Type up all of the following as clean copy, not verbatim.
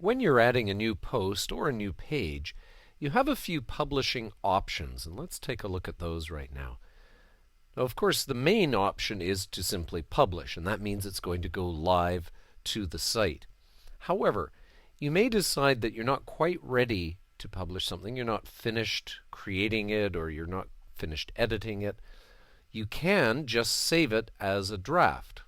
When you're adding a new post or a new page, you have a few publishing options, and let's take a look at those right now. Now, of course, the main option is to simply publish, and that means it's going to go live to the site. However, you may decide that you're not quite ready to publish something, you're not finished creating it, or you're not finished editing it. You can just save it as a draft.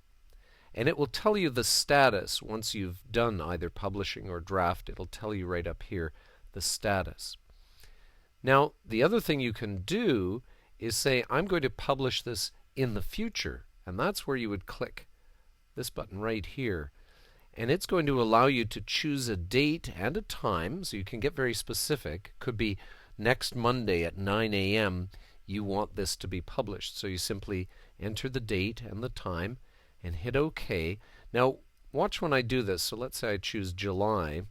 And it will tell you the status once you've done either publishing or draft. It'll tell you right up here the status. Now, the other thing you can do is say, I'm going to publish this in the future. And that's where you would click this button right here. And it's going to allow you to choose a date and a time, so you can get very specific. Could be next Monday at 9 a.m. you want this to be published. So you simply enter the date and the time and hit OK. Now, watch when I do this. So let's say I choose July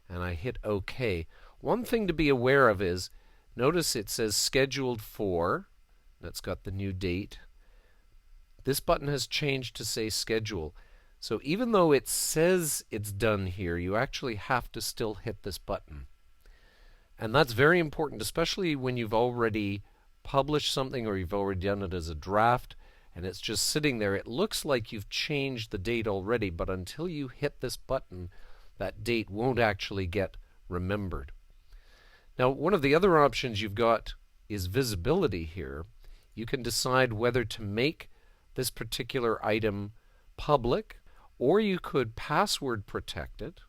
and I hit OK. One thing to be aware of is, notice it says scheduled for. That's got the new date. This button has changed to say schedule. So even though it says it's done here, you actually have to still hit this button. And that's very important, especially when you've already published something or you've already done it as a draft and it's just sitting there. It looks like you've changed the date already, but until you hit this button, that date won't actually get remembered. Now, one of the other options you've got is visibility here. You can decide whether to make this particular item public, or you could password protect it,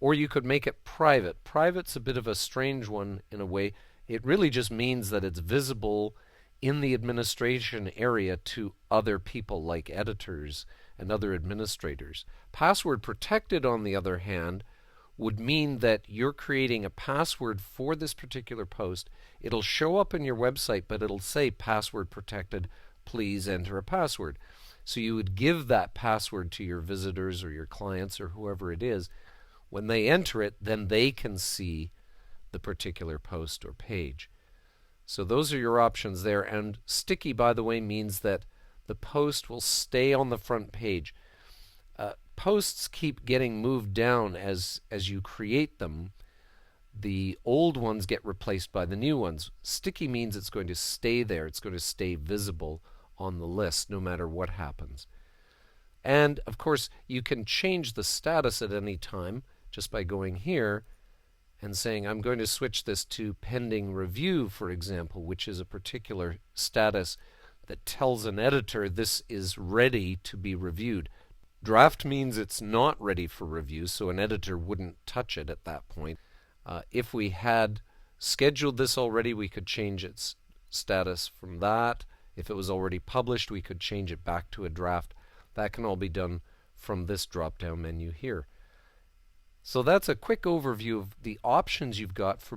or you could make it private. Private's a bit of a strange one in a way. It really just means that it's visible in the administration area to other people like editors and other administrators. Password protected, on the other hand, would mean that you're creating a password for this particular post. It'll show up in your website, but it'll say password protected, please enter a password. So you would give that password to your visitors or your clients or whoever it is. When they enter it, then they can see the particular post or page. So those are your options there. And sticky, by the way, means that the post will stay on the front page. Posts keep getting moved down as you create them. The old ones get replaced by the new ones. Sticky means it's going to stay there. It's going to stay visible on the list no matter what happens. And of course, you can change the status at any time just by going here and saying, I'm going to switch this to pending review, for example, which is a particular status that tells an editor this is ready to be reviewed. Draft means it's not ready for review, so an editor wouldn't touch it at that point. If we had scheduled this already, we could change its status from that. If it was already published, we could change it back to a draft. That can all be done from this drop-down menu here. So that's a quick overview of the options you've got for